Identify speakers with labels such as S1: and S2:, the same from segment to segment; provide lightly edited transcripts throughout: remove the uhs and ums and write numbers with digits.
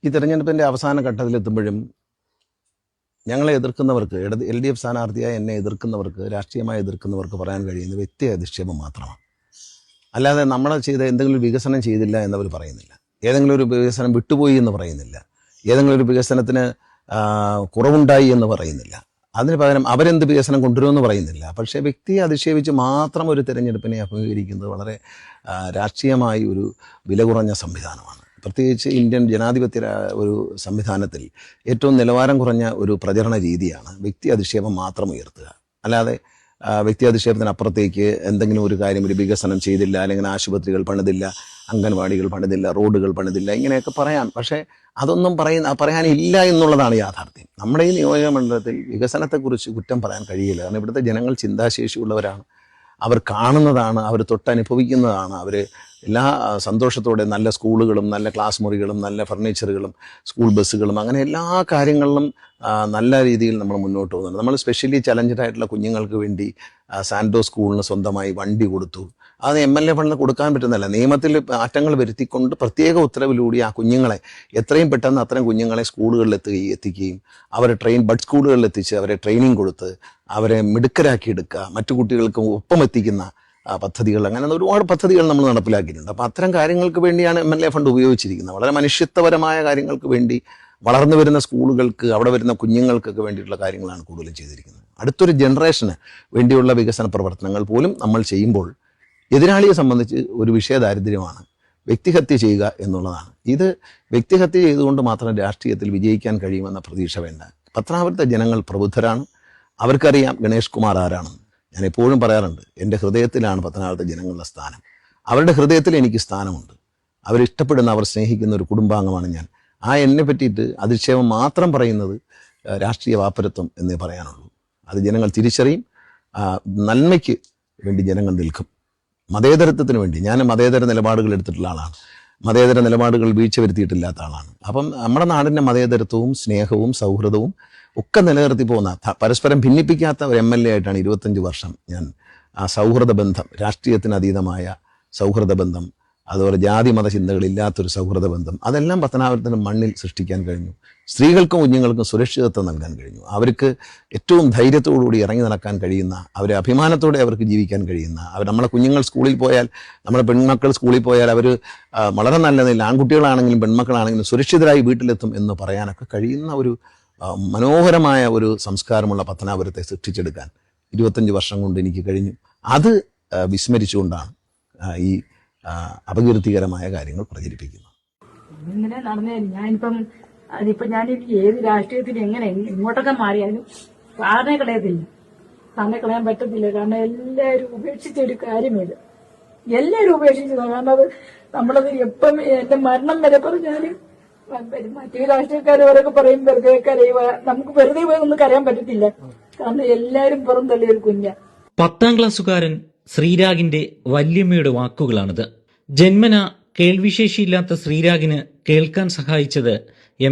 S1: ഈ തെരഞ്ഞെടുപ്പിൻ്റെ അവസാന ഘട്ടത്തിലെത്തുമ്പോഴും ഞങ്ങളെ എതിർക്കുന്നവർക്ക് LDF സ്ഥാനാർത്ഥിയായി എന്നെ എതിർക്കുന്നവർക്ക്, രാഷ്ട്രീയമായി എതിർക്കുന്നവർക്ക് പറയാൻ കഴിയുന്ന വ്യക്തി അധിക്ഷേപം മാത്രമാണ്. അല്ലാതെ നമ്മൾ ചെയ്ത എന്തെങ്കിലും ഒരു വികസനം ചെയ്തില്ല എന്നവർ പറയുന്നില്ല, ഏതെങ്കിലും ഒരു വികസനം വിട്ടുപോയി എന്ന് പറയുന്നില്ല, ഏതെങ്കിലും ഒരു വികസനത്തിന് കുറവുണ്ടായി എന്ന് പറയുന്നില്ല. അതിന് പകരം അവരെന്ത് വികസനം കൊണ്ടുവരുമെന്ന് പറയുന്നില്ല. പക്ഷേ വ്യക്തിയെ അധിക്ഷേപിച്ച് മാത്രം ഒരു തിരഞ്ഞെടുപ്പിനെ അഭിമുഖീകരിക്കുന്നത് വളരെ രാഷ്ട്രീയമായി ഒരു വില കുറഞ്ഞ സംവിധാനമാണ്. പ്രത്യേകിച്ച് ഇന്ത്യൻ ജനാധിപത്യ ഒരു സംവിധാനത്തിൽ ഏറ്റവും നിലവാരം കുറഞ്ഞ ഒരു പ്രചരണ രീതിയാണ് വ്യക്തി അധിക്ഷേപം മാത്രം ഉയർത്തുക. അല്ലാതെ വ്യക്തി അധിക്ഷേപത്തിനപ്പുറത്തേക്ക് എന്തെങ്കിലും ഒരു കാര്യം, ഒരു വികസനം ചെയ്തില്ല, അല്ലെങ്കിൽ ആശുപത്രികൾ പണിതില്ല, അംഗൻവാടികൾ പണിതില്ല, റോഡുകൾ പണിതില്ല, ഇങ്ങനെയൊക്കെ പറയാം. പക്ഷേ അതൊന്നും പറയാനില്ല എന്നുള്ളതാണ് യാഥാർത്ഥ്യം. നമ്മുടെ ഈ നിയോജക മണ്ഡലത്തിൽ വികസനത്തെക്കുറിച്ച് കുറ്റം പറയാൻ കഴിയില്ല. കാരണം ഇവിടുത്തെ ജനങ്ങൾ ചിന്താശേഷിയുള്ളവരാണ്, അവർ കാണുന്നതാണ്, അവർ തൊട്ടനുഭവിക്കുന്നതാണ്. അവർ എല്ലാ സന്തോഷത്തോടെ നല്ല സ്കൂളുകളും നല്ല ക്ലാസ് മുറികളും നല്ല ഫർണിച്ചറുകളും സ്കൂൾ ബസ്സുകളും അങ്ങനെ എല്ലാ കാര്യങ്ങളിലും നല്ല രീതിയിൽ നമ്മൾ മുന്നോട്ട് പോകുന്നുണ്ട്. നമ്മൾ സ്പെഷ്യലി ചലഞ്ചഡ് ആയിട്ടുള്ള കുഞ്ഞുങ്ങൾക്ക് വേണ്ടി സാൻഡോ സ്കൂളിന് സ്വന്തമായി വണ്ടി കൊടുത്തു. അത് MLA ഫണ്ടിന് കൊടുക്കാൻ പറ്റുന്നതല്ല, നിയമത്തിൽ മാറ്റങ്ങൾ വരുത്തിക്കൊണ്ട് പ്രത്യേക ഉത്തരവിലൂടെ ആ കുഞ്ഞുങ്ങളെ എത്രയും പെട്ടെന്ന് അത്തരം കുഞ്ഞുങ്ങളെ സ്കൂളുകളിൽ എത്തിക്കുകയും അവരെ ബഡ് സ്കൂളുകളിൽ എത്തിച്ച് അവരെ ട്രെയിനിങ് കൊടുത്ത് അവരെ മിടുക്കരാക്കി എടുക്കുക, മറ്റു കുട്ടികൾക്ക് ഒപ്പം എത്തിക്കുന്ന പദ്ധതികൾ, അങ്ങനെ ഒരുപാട് പദ്ധതികൾ നമ്മൾ നടപ്പിലാക്കിയിട്ടുണ്ട്. അപ്പോൾ അത്തരം കാര്യങ്ങൾക്ക് വേണ്ടിയാണ് MLA ഫണ്ട് ഉപയോഗിച്ചിരിക്കുന്നത്. വളരെ മനുഷ്യത്വപരമായ കാര്യങ്ങൾക്ക് വേണ്ടി വളർന്നു വരുന്ന സ്കൂളുകൾക്ക്, അവിടെ വരുന്ന കുഞ്ഞുങ്ങൾക്കൊക്കെ വേണ്ടിയിട്ടുള്ള കാര്യങ്ങളാണ് കൂടുതലും ചെയ്തിരിക്കുന്നത്. അടുത്തൊരു ജനറേഷന് വേണ്ടിയുള്ള വികസന പ്രവർത്തനങ്ങൾ പോലും നമ്മൾ ചെയ്യുമ്പോൾ എതിരാളിയെ സംബന്ധിച്ച് ഒരു വിഷയദാരിദ്ര്യമാണ് വ്യക്തിഹത്യ ചെയ്യുക എന്നുള്ളതാണ്. ഇത് വ്യക്തിഹത്യ ചെയ്തുകൊണ്ട് മാത്രം രാഷ്ട്രീയത്തിൽ വിജയിക്കാൻ കഴിയുമെന്ന പ്രതീക്ഷ വേണ്ട. പത്തനാപുരത്തെ ജനങ്ങൾ പ്രബുദ്ധരാണ്, അവർക്കറിയാം ഗണേഷ് കുമാർ ആരാണെന്ന്. ഞാൻ എപ്പോഴും പറയാറുണ്ട്, എൻ്റെ ഹൃദയത്തിലാണ് പത്തനാപുരത്തെ ജനങ്ങളുടെ സ്ഥാനം. അവരുടെ ഹൃദയത്തിൽ എനിക്ക് സ്ഥാനമുണ്ട്. അവരിഷ്ടപ്പെടുന്ന, അവർ സ്നേഹിക്കുന്ന ഒരു കുടുംബാംഗമാണ് ഞാൻ. എന്നെ പറ്റിയിട്ട് അധിക്ഷേപം മാത്രം പറയുന്നത് രാഷ്ട്രീയ വാപ്പരത്വം എന്നേ പറയാനുള്ളൂ. അത് ജനങ്ങൾ തിരിച്ചറിയും. നന്മയ്ക്ക് വേണ്ടി ജനങ്ങൾ നിൽക്കും, മതേതരത്വത്തിന് വേണ്ടി. ഞാൻ മതേതര നിലപാടുകൾ എടുത്തിട്ടുള്ള ആളാണ്, മതേതര നിലപാടുകൾ വീഴ്ച വരുത്തിയിട്ടില്ലാത്ത ആളാണ്. അപ്പം നമ്മുടെ നാടിൻ്റെ മതേതരത്വവും സ്നേഹവും സൗഹൃദവും ഒക്കെ നിലനിർത്തി പോകുന്ന, പരസ്പരം ഭിന്നിപ്പിക്കാത്ത ഒരു MLA ആയിട്ടാണ് 25 വർഷം ഞാൻ ആ സൗഹൃദ ബന്ധം, രാഷ്ട്രീയത്തിന് അതീതമായ സൗഹൃദ ബന്ധം, അതുപോലെ ജാതി മത ചിന്തകളില്ലാത്തൊരു സൗഹൃദ ബന്ധം, അതെല്ലാം പത്തനാപുരത്തിൻ്റെ മണ്ണിൽ സൃഷ്ടിക്കാൻ കഴിഞ്ഞു. സ്ത്രീകൾക്കും കുഞ്ഞുങ്ങൾക്കും സുരക്ഷിതത്വം നൽകാൻ കഴിഞ്ഞു. അവർക്ക് ഏറ്റവും ധൈര്യത്തോടുകൂടി ഇറങ്ങി നടക്കാൻ കഴിയുന്ന, അവരെ അഭിമാനത്തോടെ അവർക്ക് ജീവിക്കാൻ കഴിയുന്ന, നമ്മളെ കുഞ്ഞുങ്ങൾ സ്കൂളിൽ പോയാൽ, നമ്മുടെ പെൺമക്കൾ സ്കൂളിൽ പോയാൽ അവർ വളരെ നല്ല നിലയിൽ, ആൺകുട്ടികളാണെങ്കിലും പെൺമക്കളാണെങ്കിലും സുരക്ഷിതരായി വീട്ടിലെത്തും എന്ന് പറയാനൊക്കെ കഴിയുന്ന ഒരു മനോഹരമായ ഒരു സംസ്കാരമുള്ള പത്തനാപുരത്തെ സൃഷ്ടിച്ചെടുക്കാൻ 25 വർഷം കൊണ്ട് എനിക്ക് കഴിഞ്ഞു. അത് വിസ്മരിച്ചുകൊണ്ടാണ് ഈ അപകീർത്തികരമായ കാര്യങ്ങൾ പ്രചരിപ്പിക്കുന്നത്.
S2: ഇങ്ങനെ നടന്നേ അതിപ്പോ ഞാൻ ഏത് രാഷ്ട്രീയത്തിൽ എങ്ങനെ ഇങ്ങോട്ടൊക്കെ മാറിയാലും സാറിനെ കളയത്തില്ല, സാറിനെ കളയാൻ പറ്റത്തില്ല. കാരണം എല്ലാവരും ഉപേക്ഷിച്ചൊരു കാര്യമില്ല, എല്ലാവരും ഉപേക്ഷിച്ചതാണ്. കാരണം അത് നമ്മളത് എപ്പം എന്റെ മരണം വരെ പറഞ്ഞാലും മറ്റു രാഷ്ട്രീയക്കാരവരൊക്കെ പറയും വെറുതെ കരയുക, നമുക്ക് വെറുതെ ഒന്നും കരയാൻ പറ്റത്തില്ല. കാരണം എല്ലാവരും പുറം തള്ളിയൊരു കുഞ്ഞ.
S3: 10ാം ക്ലാസ്സുകാരൻ ശ്രീരാഗിന്റെ വല്യമ്മയുടെ വാക്കുകളാണിത്. ജന്മന കേൾവിശേഷിയില്ലാത്ത ശ്രീരാഗിന് കേൾക്കാൻ സഹായിച്ചത്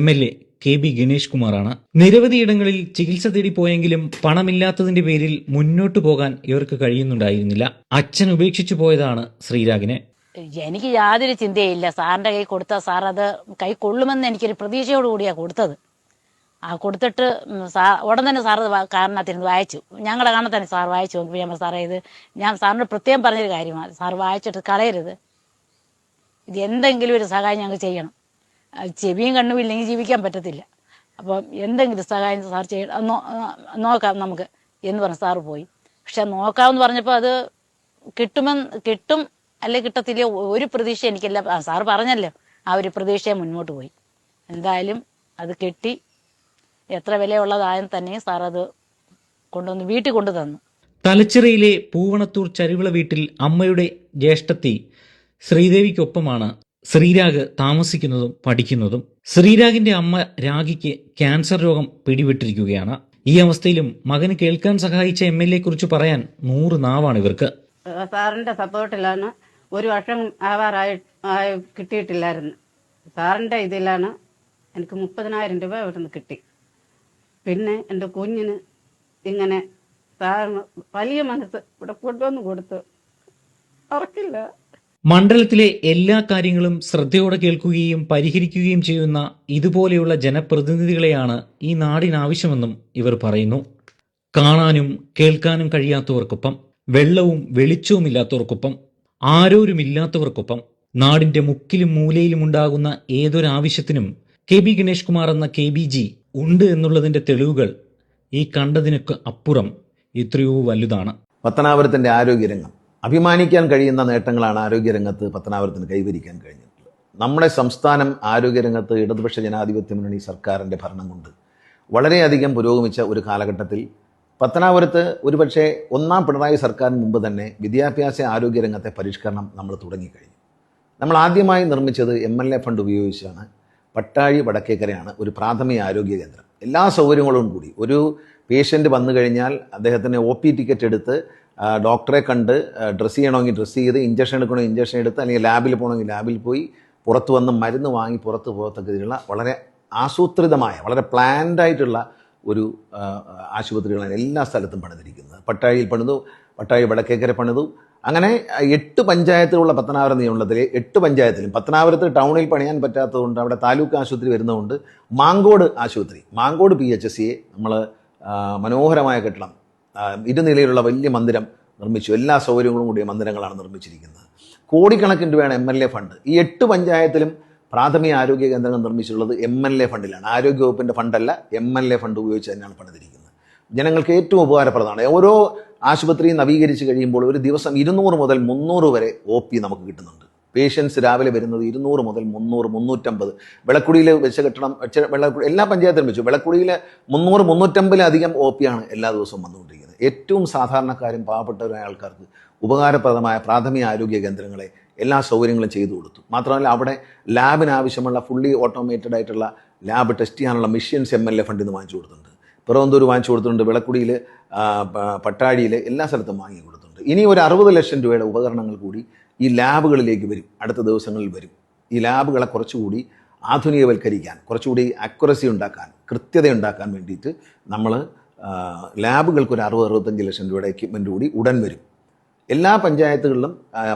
S3: MLA KB ഗണേഷ് കുമാറാണ്. നിരവധിയിടങ്ങളിൽ ചികിത്സ തേടി പോയെങ്കിലും പണമില്ലാത്തതിന്റെ പേരിൽ മുന്നോട്ടു പോകാൻ ഇവർക്ക് കഴിയുന്നുണ്ടായിരുന്നില്ല. അച്ഛൻ ഉപേക്ഷിച്ചു പോയതാണ് ശ്രീരാഗിനെ.
S4: എനിക്ക് യാതൊരു ചിന്തയില്ല. സാറിന്റെ കൈ കൊടുത്ത സാർ അത് കൈ കൊള്ളുമെന്ന് എനിക്കൊരു പ്രതീക്ഷയോടുകൂടിയാണ് കൊടുത്തത്. കൊടുത്തിട്ട് ഉടൻ തന്നെ സാറ് കാരണത്തിരുന്ന് വായിച്ചു. ഞങ്ങളുടെ കാണാൻ തന്നെ സാർ വായിച്ചു നോക്കി. ഞാൻ സാറേ, ഇത് ഞാൻ സാറിനോട് പ്രത്യേകം പറഞ്ഞൊരു കാര്യമാണ്, സാർ വായിച്ചിട്ട് കളയരുത്, ഇത് എന്തെങ്കിലും ഒരു സഹായം ഞങ്ങൾക്ക് ചെയ്യണം. ചെവിയും കണ്ണും ഇല്ലെങ്കിൽ ജീവിക്കാൻ പറ്റത്തില്ല. അപ്പം എന്തെങ്കിലും സഹായം സാർ ചെയ്യണം, നോക്കാം നമുക്ക് എന്ന് പറഞ്ഞ് സാറ് പോയി. പക്ഷെ നോക്കാമെന്ന് പറഞ്ഞപ്പോൾ അത് കിട്ടും അല്ലെ കിട്ടത്തില്ല, ഒരു പ്രതീക്ഷ എനിക്കില്ല. സാറ് പറഞ്ഞല്ലോ, ആ ഒരു പ്രതീക്ഷയെ മുന്നോട്ട് പോയി. എന്തായാലും അത് കിട്ടി. എത്ര വിലയുള്ളതായും തന്നെ സാർ അത് കൊണ്ടുവന്ന് വീട്ടിൽ കൊണ്ടു തന്നു.
S3: തലച്ചിറയിലെ പൂവണത്തൂർ ചരുവിള വീട്ടിൽ അമ്മയുടെ ജ്യേഷ്ഠത്തി ശ്രീദേവിക്കൊപ്പമാണ് ശ്രീരാഗ് താമസിക്കുന്നതും പഠിക്കുന്നതും. ശ്രീരാഗിന്റെ അമ്മ രാഗിക്ക് ക്യാൻസർ രോഗം പിടിപെട്ടിരിക്കുകയാണ്. ഈ അവസ്ഥയിലും മകന് കേൾക്കാൻ സഹായിച്ച MLA കുറിച്ച് പറയാൻ 100 നാവാണ് ഇവർക്ക്.
S5: സാറിന്റെ സപ്പോർട്ടിലാണ്, 1 വർഷം ആവാറായി കിട്ടിയിട്ടില്ലായിരുന്നു. സാറിന്റെ ഇതിലാണ് എനിക്ക് 30,000 രൂപ ഇവിടുന്ന് കിട്ടി. പിന്നെ എൻ്റെ കുഞ്ഞിന് ഇങ്ങനെ സാറിന് വലിയ മനസ്സ് ഇവിടെ കൊണ്ടുവന്ന് കൊടുത്തു. ഉറക്കില്ല.
S3: മണ്ഡലത്തിലെ എല്ലാ കാര്യങ്ങളും ശ്രദ്ധയോടെ കേൾക്കുകയും പരിഹരിക്കുകയും ചെയ്യുന്ന ഇതുപോലെയുള്ള ജനപ്രതിനിധികളെയാണ് ഈ നാടിനാവശ്യമെന്നും ഇവർ പറയുന്നു. കാണാനും കേൾക്കാനും കഴിയാത്തവർക്കൊപ്പം, വെള്ളവും വെളിച്ചവുമില്ലാത്തവർക്കൊപ്പം, ആരോരുമില്ലാത്തവർക്കൊപ്പം, നാടിന്റെ മുക്കിലും മൂലയിലും ഉണ്ടാകുന്ന ഏതൊരാവശ്യത്തിനും KB ഗണേഷ് കുമാർ എന്ന KBG ഉണ്ട് എന്നുള്ളതിന്റെ തെളിവുകൾ ഈ കണ്ടതിനൊക്കെ അപ്പുറം എത്രയോ വലുതാണ്.
S1: പത്തനാപുരത്തിൻ്റെ ആരോഗ്യരംഗം അഭിമാനിക്കാൻ കഴിയുന്ന നേട്ടങ്ങളാണ് ആരോഗ്യരംഗത്ത് പത്തനാപുരത്തിന് കൈവരിക്കാൻ കഴിഞ്ഞിട്ടുള്ളത്. നമ്മുടെ സംസ്ഥാനം ആരോഗ്യരംഗത്ത് ഇടതുപക്ഷ ജനാധിപത്യ മുന്നണി സർക്കാരിൻ്റെ ഭരണം കൊണ്ട് വളരെയധികം പുരോഗമിച്ച ഒരു കാലഘട്ടത്തിൽ പത്തനാപുരത്ത് ഒരുപക്ഷെ ഒന്നാം പിണറായി സർക്കാരിന് മുമ്പ് തന്നെ വിദ്യാഭ്യാസ ആരോഗ്യരംഗത്തെ പരിഷ്കരണം നമ്മൾ തുടങ്ങിക്കഴിഞ്ഞു. നമ്മൾ ആദ്യമായി നിർമ്മിച്ചത് MLA ഫണ്ട് ഉപയോഗിച്ചാണ്. പട്ടാഴി വടക്കേക്കരയാണ് ഒരു പ്രാഥമിക ആരോഗ്യ കേന്ദ്രം. എല്ലാ സൗകര്യങ്ങളും കൂടി ഒരു പേഷ്യൻ്റ് വന്നു കഴിഞ്ഞാൽ അദ്ദേഹത്തിന് OP ടിക്കറ്റ് എടുത്ത് ഡോക്ടറെ കണ്ട് ഡ്രസ്സ് ചെയ്യണമെങ്കിൽ ഡ്രസ്സ് ചെയ്ത്, ഇഞ്ചക്ഷൻ എടുക്കണമെങ്കിൽ ഇഞ്ചക്ഷൻ എടുത്ത്, അല്ലെങ്കിൽ ലാബിൽ പോകണമെങ്കിൽ ലാബിൽ പോയി, പുറത്ത് വന്ന് മരുന്ന് വാങ്ങി പുറത്ത് പോകത്തക്ക രീതിയിലുള്ള വളരെ ആസൂത്രിതമായ വളരെ പ്ലാൻഡായിട്ടുള്ള ഒരു ആശുപത്രികളാണ് എല്ലാ സ്ഥലത്തും പണിതിരിക്കുന്നത്. പട്ടാഴിയിൽ പണിതു, പട്ടാഴി വടക്കേക്കര പണിതു. അങ്ങനെ 8 പഞ്ചായത്തുകളുള്ള പത്തനാപുരം നിയമത്തിലെ 8 പഞ്ചായത്തിലും പത്തനാപുരത്ത് ടൗണിൽ പണിയാൻ പറ്റാത്തതുകൊണ്ട് അവിടെ താലൂക്ക് ആശുപത്രി വരുന്നതുകൊണ്ട് മാങ്കോട് ആശുപത്രി, മാങ്കോട് PHCയെ നമ്മൾ മനോഹരമായ കെട്ടിടം, 2 നിലയിലുള്ള വലിയ മന്ദിരം നിർമ്മിച്ചു. എല്ലാ സൗകര്യങ്ങളും കൂടിയ മന്ദിരങ്ങളാണ് നിർമ്മിച്ചിരിക്കുന്നത്. കോടിക്കണക്കിന് രൂപയാണ് MLA ഫണ്ട്. ഈ 8 പഞ്ചായത്തിലും പ്രാഥമിക ആരോഗ്യ കേന്ദ്രങ്ങൾ നിർമ്മിച്ചിട്ടുള്ളത് MLA ഫണ്ടിലാണ്. ആരോഗ്യവകുപ്പിൻ്റെ ഫണ്ടല്ല, MLA ഫണ്ട് ഉപയോഗിച്ച് തന്നെയാണ് പണിതിരിക്കുന്നത്. ജനങ്ങൾക്ക് ഏറ്റവും ഉപകാരപ്രദമാണ്. ഓരോ ആശുപത്രിയും നവീകരിച്ച് കഴിയുമ്പോൾ ഒരു ദിവസം 200 മുതൽ 300 വരെ OP നമുക്ക് കിട്ടുന്നുണ്ട്. പേഷ്യൻസ് രാവിലെ വരുന്നത് 200 മുതൽ 300, 350. വെളക്കുടിയിൽ വെച്ച കെട്ടണം, എല്ലാ പഞ്ചായത്തിലും വെച്ചു. വെളക്കുടിയിൽ 300, 350 OP ആണ് എല്ലാ ദിവസവും വന്നുകൊണ്ടിരിക്കുന്നത്. ഏറ്റവും സാധാരണക്കാരും പാവപ്പെട്ടവരായ ആൾക്കാർക്ക് ഉപകാരപ്രദമായ പ്രാഥമിക ആരോഗ്യ കേന്ദ്രങ്ങളെ എല്ലാ സൗകര്യങ്ങളും ചെയ്തു കൊടുത്തു. മാത്രമല്ല അവിടെ ലാബിന് ആവശ്യമുള്ള ഫുള്ളി ഓട്ടോമേറ്റഡ് ആയിട്ടുള്ള ലാബ് ടെസ്റ്റ് ചെയ്യാനുള്ള മെഷീൻസ് MLA ഫണ്ടിൽ നിന്ന് വാങ്ങിച്ചു കൊടുത്തിട്ടുണ്ട്. പിറവന്തൂർ വാങ്ങിച്ചു കൊടുത്തിട്ടുണ്ട്, വിളക്കുടിയിൽ, പട്ടാഴിയിൽ, എല്ലാ സ്ഥലത്തും വാങ്ങി കൊടുത്തിട്ടുണ്ട്. ഇനി ഒരു 60 ലക്ഷം രൂപയുടെ ഉപകരണങ്ങൾ കൂടി ഈ ലാബുകളിലേക്ക് വരും, അടുത്ത ദിവസങ്ങളിൽ വരും. ഈ ലാബുകളെ കുറച്ചുകൂടി ആധുനികവൽക്കരിക്കാൻ, കുറച്ചുകൂടി അക്യുറസി ഉണ്ടാക്കാൻ, കൃത്യത ഉണ്ടാക്കാൻ വേണ്ടിയിട്ട് നമ്മൾ ലാബുകൾക്ക് ഒരു 60-65 ലക്ഷം രൂപയുടെ എക്യുപ്മെൻ്റ് കൂടി ഉടൻ വരും. എല്ലാ പഞ്ചായത്തുകളിലും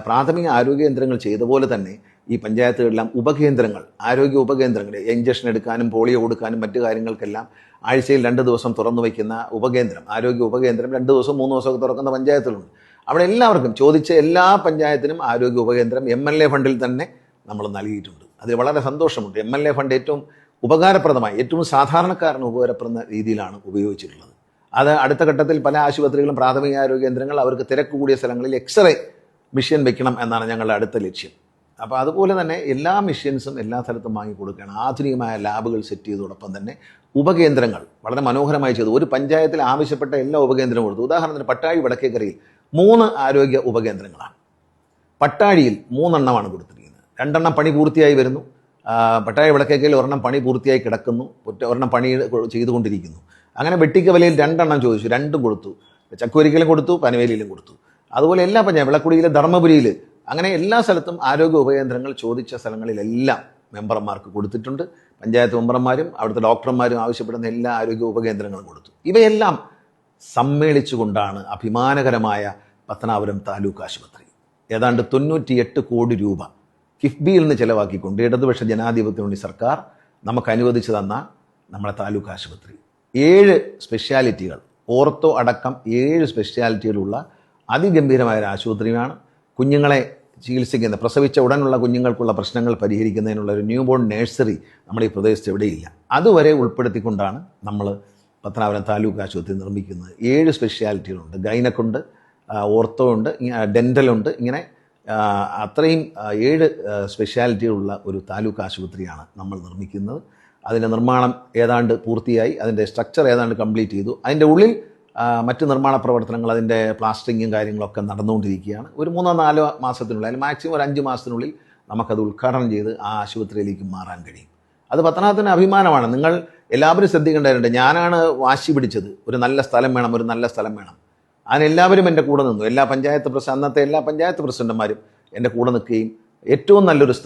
S1: പ്രാഥമിക ആരോഗ്യ കേന്ദ്രങ്ങൾ ചെയ്ത പോലെ തന്നെ ഈ പഞ്ചായത്തുകളിലെല്ലാം ഉപകേന്ദ്രങ്ങൾ, ആരോഗ്യ ഉപകേന്ദ്രങ്ങൾ, ഇഞ്ചക്ഷൻ എടുക്കാനും പോളിയോ കൊടുക്കാനും മറ്റു കാര്യങ്ങൾക്കെല്ലാം ആഴ്ചയിൽ 2 ദിവസം തുറന്നു വയ്ക്കുന്ന ഉപകേന്ദ്രം, ആരോഗ്യ ഉപകേന്ദ്രം 2 ദിവസം 3 ദിവസമൊക്കെ തുറക്കുന്ന പഞ്ചായത്തുകളുണ്ട്. അവിടെ എല്ലാവർക്കും, ചോദിച്ച എല്ലാ പഞ്ചായത്തിനും ആരോഗ്യ ഉപകേന്ദ്രം MLA ഫണ്ടിൽ തന്നെ നമ്മൾ നൽകിയിട്ടുണ്ട്. അതിൽ വളരെ സന്തോഷമുണ്ട്. MLA ഫണ്ട് ഏറ്റവും ഉപകാരപ്രദമായി, ഏറ്റവും സാധാരണക്കാരന് ഉപകാരപ്പെടുന്ന രീതിയിലാണ് ഉപയോഗിച്ചിട്ടുള്ളത്. അത് അടുത്ത ഘട്ടത്തിൽ പല ആശുപത്രികളും പ്രാഥമിക ആരോഗ്യ കേന്ദ്രങ്ങൾ അവർക്ക് തിരക്ക് കൂടിയ സ്ഥലങ്ങളിൽ എക്സ്റേ മെഷീൻ വെക്കണം എന്നാണ് ഞങ്ങളുടെ അടുത്ത ലക്ഷ്യം. അപ്പോൾ അതുപോലെ തന്നെ എല്ലാ മെഷീൻസും എല്ലാ സ്ഥലത്തും വാങ്ങിക്കൊടുക്കുകയാണ്. ആധുനികമായ ലാബുകൾ സെറ്റ് ചെയ്തതോടൊപ്പം തന്നെ ഉപകേന്ദ്രങ്ങൾ വളരെ മനോഹരമായി ചെയ്തു. ഒരു പഞ്ചായത്തിൽ ആവശ്യപ്പെട്ട എല്ലാ ഉപകേന്ദ്രവും കൊടുത്തു. ഉദാഹരണത്തിന് പട്ടാഴി വടക്കേക്കരയിൽ 3 ആരോഗ്യ ഉപകേന്ദ്രങ്ങളാണ്. പട്ടാഴിയിൽ 3 എണ്ണമാണ് കൊടുത്തിരിക്കുന്നത്. 2 എണ്ണം പണി പൂർത്തിയായി വരുന്നു. പട്ടാഴി വടക്കേക്കരയിൽ 1 എണ്ണം പണി പൂർത്തിയായി കിടക്കുന്നു, 1 എണ്ണം പണി ചെയ്തുകൊണ്ടിരിക്കുന്നു. അങ്ങനെ വെട്ടിക്കവലയിൽ 2 എണ്ണം ചോദിച്ചു, 2ഉം കൊടുത്തു. ചക്കുവരിക്കലും കൊടുത്തു, പനവേലിയിലും കൊടുത്തു. അതുപോലെ എല്ലാ പഞ്ചായത്ത്, വിളക്കുടിയിലെ ധർമ്മപുരിയിൽ, അങ്ങനെ എല്ലാ സ്ഥലത്തും ആരോഗ്യ ഉപകേന്ദ്രങ്ങൾ ചോദിച്ച സ്ഥലങ്ങളിലെല്ലാം മെമ്പർമാർക്ക് കൊടുത്തിട്ടുണ്ട്. പഞ്ചായത്ത് മെമ്പർമാരും അവിടുത്തെ ഡോക്ടർമാരും ആവശ്യപ്പെടുന്ന എല്ലാ ആരോഗ്യ ഉപകേന്ദ്രങ്ങളും കൊടുത്തു. ഇവയെല്ലാം സമ്മേളിച്ചുകൊണ്ടാണ് അഭിമാനകരമായ പത്തനാപുരം താലൂക്ക് ആശുപത്രി ഏതാണ്ട് 98 കോടി രൂപ കിഫ്ബിയിൽ നിന്ന് ചെലവാക്കിക്കൊണ്ട് ഇടതുപക്ഷ ജനാധിപത്യ മുന്നണി സർക്കാർ നമുക്ക് അനുവദിച്ചു തന്ന നമ്മുടെ താലൂക്ക് ആശുപത്രി 7 സ്പെഷ്യാലിറ്റികൾ, ഓർത്തോ അടക്കം 7 സ്പെഷ്യാലിറ്റികളുള്ള അതിഗംഭീരമായ ഒരു ആശുപത്രിയാണ്. കുഞ്ഞുങ്ങളെ ചികിത്സിക്കുന്ന, പ്രസവിച്ച ഉടനുള്ള കുഞ്ഞുങ്ങൾക്കുള്ള പ്രശ്നങ്ങൾ പരിഹരിക്കുന്നതിനുള്ള ഒരു ന്യൂ ബോൺ നഴ്സറി നമ്മുടെ ഈ പ്രദേശത്ത് എവിടെയില്ല. അതുവരെ ഉൾപ്പെടുത്തിക്കൊണ്ടാണ് നമ്മൾ പത്തനാപുരം താലൂക്ക് ആശുപത്രി നിർമ്മിക്കുന്നത്. 7 സ്പെഷ്യാലിറ്റികളുണ്ട്. ഗൈനക്കുണ്ട്, ഓർത്തോ ഉണ്ട്, ഡെൻ്റലുണ്ട്. ഇങ്ങനെ അത്രയും 7 സ്പെഷ്യാലിറ്റികളുള്ള ഒരു താലൂക്ക് ആശുപത്രിയാണ് നമ്മൾ നിർമ്മിക്കുന്നത്. അതിൻ്റെ നിർമ്മാണം ഏതാണ്ട് പൂർത്തിയായി, അതിൻ്റെ സ്ട്രക്ചർ ഏതാണ്ട് കംപ്ലീറ്റ് ചെയ്തു. അതിൻ്റെ ഉള്ളിൽ മറ്റ് നിർമ്മാണ പ്രവർത്തനങ്ങൾ, അതിൻ്റെ പ്ലാസ്റ്ററിങ്ങും കാര്യങ്ങളൊക്കെ നടന്നുകൊണ്ടിരിക്കുകയാണ്. ഒരു 3-4 മാസത്തിനുള്ളിൽ, അല്ലെങ്കിൽ മാക്സിമം ഒരു 5 മാസത്തിനുള്ളിൽ നമുക്കത് ഉദ്ഘാടനം ചെയ്ത് ആ ആശുപത്രിയിലേക്ക് മാറാൻ കഴിയും. അത് പത്തനാപുരത്തിന് അഭിമാനമാണ്. നിങ്ങൾ എല്ലാവരും ശ്രദ്ധിക്കേണ്ടതുണ്ട്. ഞാനാണ് വാശി പിടിച്ചത്, ഒരു നല്ല സ്ഥലം വേണം, ഒരു നല്ല സ്ഥലം വേണം. അതിനെല്ലാവരും എൻ്റെ കൂടെ നിന്നു. അന്നത്തെ എല്ലാ പഞ്ചായത്ത് പ്രസിഡന്റുമാരും എൻ്റെ കൂടെ നിൽക്കുകയും ഏറ്റവും നല്ലൊരു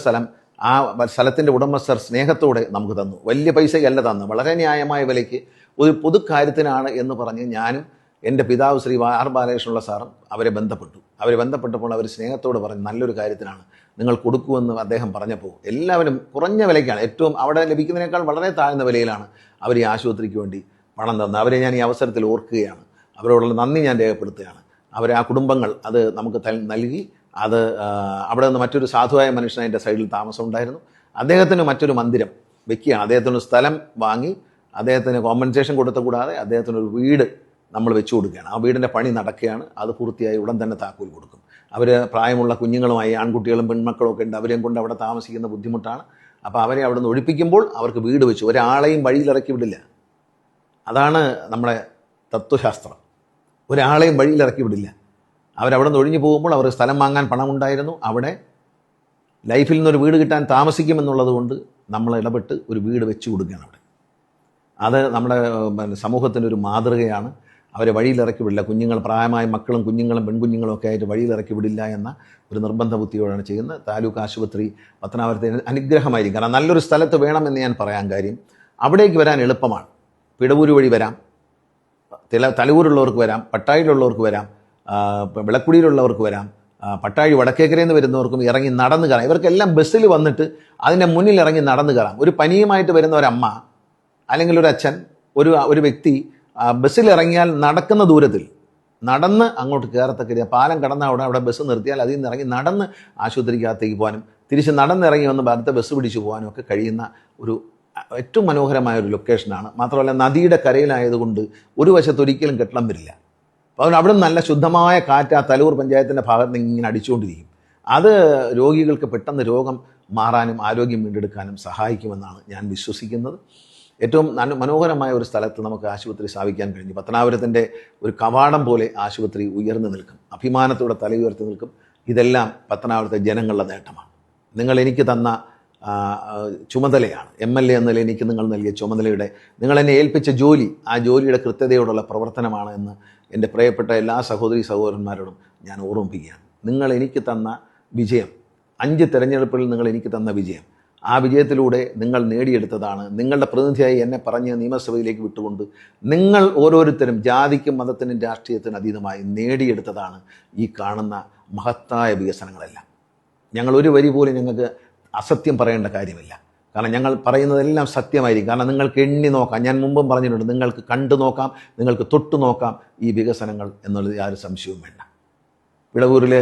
S1: സ്ഥലം ആ സ്ഥലത്തിൻ്റെ ഉടമസ്ഥർ സ്നേഹത്തോടെ നമുക്ക് തന്നു. വലിയ പൈസയല്ല തന്നു, വളരെ ന്യായമായ വിലയ്ക്ക് ഒരു പൊതുക്കാര്യത്തിനാണ് എന്ന് പറഞ്ഞ് ഞാനും എൻ്റെ പിതാവ് ശ്രീ ആർ ബാലകൃഷ്ണപിള്ള സാറും അവരെ ബന്ധപ്പെട്ടപ്പോൾ അവർ സ്നേഹത്തോട് പറഞ്ഞു നല്ലൊരു കാര്യത്തിനാണ് നിങ്ങൾ കൊടുക്കുമെന്ന് അദ്ദേഹം പറഞ്ഞപ്പോൾ എല്ലാവരും കുറഞ്ഞ വിലയ്ക്കാണ്, ഏറ്റവും അവിടെ ലഭിക്കുന്നതിനേക്കാൾ വളരെ താഴ്ന്ന വിലയിലാണ് അവർ ഈ ആശുപത്രിക്ക് വേണ്ടി പണം തന്നത്. അവരെ ഞാൻ ഈ അവസരത്തിൽ ഓർക്കുകയാണ്, അവരോടുള്ള നന്ദി ഞാൻ രേഖപ്പെടുത്തുകയാണ്. അവരെ ആ കുടുംബങ്ങൾ അത് നമുക്ക് നൽകി. അത് അവിടെ നിന്ന് മറ്റൊരു സാധുവായ മനുഷ്യൻ അതിൻ്റെ സൈഡിൽ താമസം ഉണ്ടായിരുന്നു. അദ്ദേഹത്തിന് മറ്റൊരു മന്ദിരം വെക്കുകയാണ്, അദ്ദേഹത്തിനൊരു സ്ഥലം വാങ്ങി അദ്ദേഹത്തിന് കോമ്പൻസേഷൻ കൊടുത്ത കൂടാതെ അദ്ദേഹത്തിനൊരു വീട് നമ്മൾ വെച്ചു കൊടുക്കുകയാണ്. ആ വീടിൻ്റെ പണി നടക്കുകയാണ്. അത് പൂർത്തിയായി ഉടൻ തന്നെ താക്കോൽ കൊടുക്കും. അവർ പ്രായമുള്ള കുഞ്ഞുങ്ങളുമായി ആൺകുട്ടികളും പെൺമക്കളും ഒക്കെ ഉണ്ട്, അവരെയും കൊണ്ട് അവിടെ താമസിക്കുന്ന ബുദ്ധിമുട്ടാണ്. അപ്പോൾ അവരെ അവിടെ നിന്ന് ഒഴിപ്പിക്കുമ്പോൾ അവർക്ക് വീട് വെച്ചു, ഒരാളെയും വഴിയിലിറക്കി വിടില്ല. അതാണ് നമ്മുടെ തത്വശാസ്ത്രം. ഒരാളെയും വഴിയിലിറക്കി വിടില്ല. അവരവിടെ നിന്ന് ഒഴിഞ്ഞു പോകുമ്പോൾ അവർ സ്ഥലം വാങ്ങാൻ പണമുണ്ടായിരുന്നു, അവിടെ ലൈഫിൽ നിന്നൊരു വീട് കിട്ടാൻ താമസിക്കുമെന്നുള്ളത് കൊണ്ട് നമ്മൾ ഇടപെട്ട് ഒരു വീട് വെച്ചു കൊടുക്കുകയാണ് അവിടെ. അത് നമ്മുടെ സമൂഹത്തിൻ്റെ ഒരു മാതൃകയാണ്. അവരെ വഴിയിലിറക്കി വിടില്ല. പ്രായമായ മക്കളും കുഞ്ഞുങ്ങളും പെൺകുഞ്ഞുങ്ങളും ഒക്കെ ആയിട്ട് വഴിയിലിറക്കി വിടില്ല എന്ന ഒരു നിർബന്ധ ബുദ്ധിയോടാണ് ചെയ്യുന്നത്. താലൂക്ക് ആശുപത്രി പത്തനാപുരത്തെ അനുഗ്രഹമായിരിക്കും. കാരണം നല്ലൊരു സ്ഥലത്ത് വേണമെന്ന് ഞാൻ പറയാൻ കാര്യം, അവിടേക്ക് വരാൻ എളുപ്പമാണ്. പിടവൂര് വഴി വരാം, തലൂരുള്ളവർക്ക് വരാം, പട്ടാഴിയിലുള്ളവർക്ക് വരാം, വിളക്കുടിയിലുള്ളവർക്ക് വരാം, പട്ടാഴി വടക്കേക്കരയിൽ നിന്ന് വരുന്നവർക്കും ഇറങ്ങി നടന്നു കയറാം. ഇവർക്കെല്ലാം ബസ്സിൽ വന്നിട്ട് അതിൻ്റെ മുന്നിൽ ഇറങ്ങി നടന്നു കയറാം. ഒരു പനിയുമായിട്ട് വരുന്ന ഒരമ്മ അല്ലെങ്കിൽ ഒരു അച്ഛൻ, ഒരു വ്യക്തി ബസ്സിൽ ഇറങ്ങിയാൽ നടക്കുന്ന ദൂരത്തിൽ നടന്ന് അങ്ങോട്ട് കയറത്തക്ക പാലം കടന്ന അവിടെ ബസ് നിർത്തിയാൽ അതിൽ നിന്ന് ഇറങ്ങി നടന്ന് ആശുപത്രിക്കകത്തേക്ക് പോകാനും തിരിച്ച് നടന്നിറങ്ങി വന്ന് അടുത്ത ബസ് പിടിച്ചു പോകാനും ഒക്കെ കഴിയുന്ന ഒരു ഏറ്റവും മനോഹരമായ ഒരു ലൊക്കേഷനാണ്. മാത്രമല്ല നദിയുടെ കരയിലായതുകൊണ്ട് ഒരു വശത്ത് ഒരിക്കലും കെട്ടളം വരില്ല. അപ്പോൾ അതുകൊണ്ട് അവിടെ നല്ല ശുദ്ധമായ കാറ്റ് ആ തലൂർ പഞ്ചായത്തിൻ്റെ ഭാഗത്ത് നിന്ന് ഇങ്ങനെ അടിച്ചുകൊണ്ടിരിക്കും. അത് രോഗികൾക്ക് പെട്ടെന്ന് രോഗം മാറാനും ആരോഗ്യം വീണ്ടെടുക്കാനും സഹായിക്കുമെന്നാണ് ഞാൻ വിശ്വസിക്കുന്നത്. ഏറ്റവും മനോഹരമായ ഒരു സ്ഥലത്ത് നമുക്ക് ആശുപത്രി സ്ഥാപിക്കാൻ കഴിഞ്ഞു. പത്തനാപുരത്തിൻ്റെ ഒരു കവാടം പോലെ ആശുപത്രി ഉയർന്നു നിൽക്കും, അഭിമാനത്തോടെ തല ഉയർത്തി നിൽക്കും. ഇതെല്ലാം പത്തനാപുരത്തെ ജനങ്ങളുടെ നേട്ടമാണ്. നിങ്ങൾ എനിക്ക് തന്ന ചുമതലയാണ്. MLA എന്നതിൽ എനിക്ക് നിങ്ങൾ നൽകിയ ചുമതലയുടെ, നിങ്ങൾ എന്നെ ഏൽപ്പിച്ച ജോലി, ആ ജോലിയുടെ കൃത്യതയോടുള്ള പ്രവർത്തനമാണ് എന്ന് എൻ്റെ പ്രിയപ്പെട്ട എല്ലാ സഹോദരി സഹോദരന്മാരോടും ഞാൻ ഓർമ്മിപ്പിക്കുകയാണ്. നിങ്ങൾ എനിക്ക് തന്ന വിജയം, 5 തെരഞ്ഞെടുപ്പിൽ നിങ്ങൾ എനിക്ക് തന്ന വിജയം, ആ വിജയത്തിലൂടെ നിങ്ങൾ നേടിയെടുത്തതാണ്. നിങ്ങളുടെ പ്രതിനിധിയായി എന്നെ പറഞ്ഞ് നിയമസഭയിലേക്ക് വിട്ടുകൊണ്ട് നിങ്ങൾ ഓരോരുത്തരും ജാതിക്കും മതത്തിനും രാഷ്ട്രീയത്തിനും അതീതമായി നേടിയെടുത്തതാണ് ഈ കാണുന്ന മഹത്തായ വികസനങ്ങളെല്ലാം. ഞങ്ങൾ ഒരു വരി പോലും ഞങ്ങൾക്ക് അസത്യം പറയേണ്ട കാര്യമില്ല. കാരണം ഞങ്ങൾ പറയുന്നതെല്ലാം സത്യമായിരിക്കും. കാരണം നിങ്ങൾക്ക് എണ്ണി നോക്കാം, ഞാൻ മുമ്പും പറഞ്ഞിട്ടുണ്ട്, നിങ്ങൾക്ക് കണ്ടു നോക്കാം, നിങ്ങൾക്ക് തൊട്ടു നോക്കാം ഈ വികസനങ്ങൾ എന്നുള്ളത് യാതൊരു സംശയവും വേണ്ട. വിളവൂരിലെ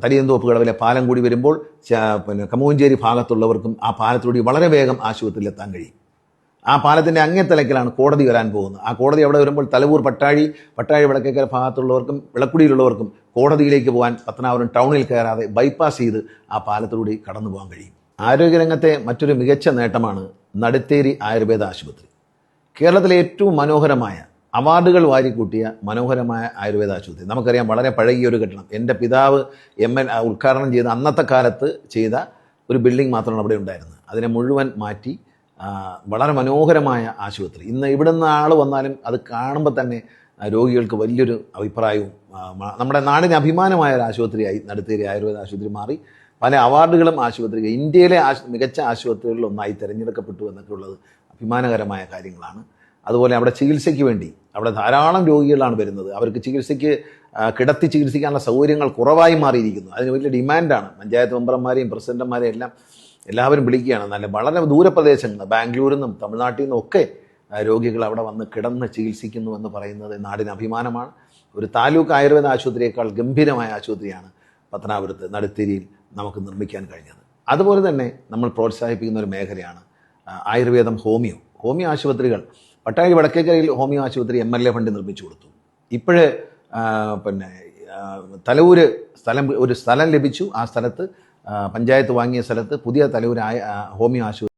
S1: തടിയന്തോപ്പ് കടവിലെ പാലം കൂടി വരുമ്പോൾ കമൂഞ്ചേരി ഭാഗത്തുള്ളവർക്കും ആ പാലത്തിലൂടെ വളരെ വേഗം ആശുപത്രിയിൽ എത്താൻ കഴിയും. ആ പാലത്തിൻ്റെ അങ്ങേത്തലക്കിലാണ് കോടതി വരാൻ പോകുന്നത്. ആ കോടതി അവിടെ വരുമ്പോൾ തലവൂർ പട്ടാഴി വടക്കേക്കര ഭാഗത്തുള്ളവർക്കും വിളക്കുടിയിലുള്ളവർക്കും കോടതിയിലേക്ക് പോകാൻ പത്തനാപുരം ടൗണിൽ കയറാതെ ബൈപ്പാസ് ചെയ്ത് ആ പാലത്തിലൂടെ കടന്നു പോകാൻ കഴിയും. ആരോഗ്യരംഗത്തെ മറ്റൊരു മികച്ച നേട്ടമാണ് നടുത്തേരി ആയുർവേദ ആശുപത്രി. കേരളത്തിലെ ഏറ്റവും മനോഹരമായ അവാർഡുകൾ വാരിക്കൂട്ടിയ മനോഹരമായ ആയുർവേദ ആശുപത്രി. നമുക്കറിയാം, വളരെ പഴകിയൊരു കെട്ടിടം. എൻ്റെ പിതാവ് ഉദ്ഘാടനം ചെയ്ത അന്നത്തെ കാലത്ത് ചെയ്ത ഒരു ബിൽഡിംഗ് മാത്രമാണ് അവിടെ ഉണ്ടായിരുന്നത്. അതിനെ മുഴുവൻ മാറ്റി വളരെ മനോഹരമായ ആശുപത്രി. ഇന്ന് ഇവിടെ നിന്ന് ആൾ വന്നാലും അത് കാണുമ്പോൾ തന്നെ രോഗികൾക്ക് വലിയൊരു അഭിപ്രായവും, നമ്മുടെ നാടിന് അഭിമാനമായ ഒരു ആശുപത്രിയായി നടുത്തേരി ആയുർവേദ ആശുപത്രി മാറി. പല അവാർഡുകളും ആശുപത്രിക്ക് ഇന്ത്യയിലെ മികച്ച ആശുപത്രികളിൽ ഒന്നായി തിരഞ്ഞെടുക്കപ്പെട്ടു എന്നൊക്കെ ഉള്ളത് അഭിമാനകരമായ കാര്യങ്ങളാണ്. അതുപോലെ അവിടെ ചികിത്സയ്ക്ക് വേണ്ടി അവിടെ ധാരാളം രോഗികളാണ് വരുന്നത്. അവർക്ക് ചികിത്സയ്ക്ക് കിടത്തി ചികിത്സിക്കാനുള്ള സൗകര്യങ്ങൾ കുറവായി മാറിയിരിക്കുന്നു. അതിന് വലിയ ഡിമാൻഡാണ്. പഞ്ചായത്ത് മെമ്പർമാരെയും പ്രസിഡന്റുമാരെയും എല്ലാവരും വിളിക്കുകയാണ്. വളരെ ദൂരപ്രദേശങ്ങൾ, ബാംഗ്ലൂരിൽ നിന്നും തമിഴ്നാട്ടിൽ നിന്നും ഒക്കെ രോഗികൾ അവിടെ വന്ന് കിടന്ന് ചികിത്സിക്കുന്നു എന്ന് പറയുന്നത് നാടിന് അഭിമാനമാണ്. ഒരു താലൂക്ക് ആയുർവേദ ആശുപത്രിയേക്കാൾ ഗംഭീരമായ ആശുപത്രിയാണ് പത്തനാപുരത്ത് നടുത്തേരിയിൽ നമുക്ക് നിർമ്മിക്കാൻ കഴിഞ്ഞത്. അതുപോലെ തന്നെ നമ്മൾ പ്രോത്സാഹിപ്പിക്കുന്ന ഒരു മേഖലയാണ് ആയുർവേദം, ഹോമിയോ ആശുപത്രികൾ. പട്ടാഴി വടക്കേക്കരയിൽ ഹോമിയോ ആശുപത്രി MLA ഫണ്ട് നിർമ്മിച്ചു കൊടുത്തു. ഇപ്പോഴ് തലൂര് ഒരു സ്ഥലം ലഭിച്ചു. ആ സ്ഥലത്ത് പഞ്ചായത്ത് വാങ്ങിയ സ്ഥലത്ത് പുതിയ തലൂർ ഹോമിയോ ആശുപത്രി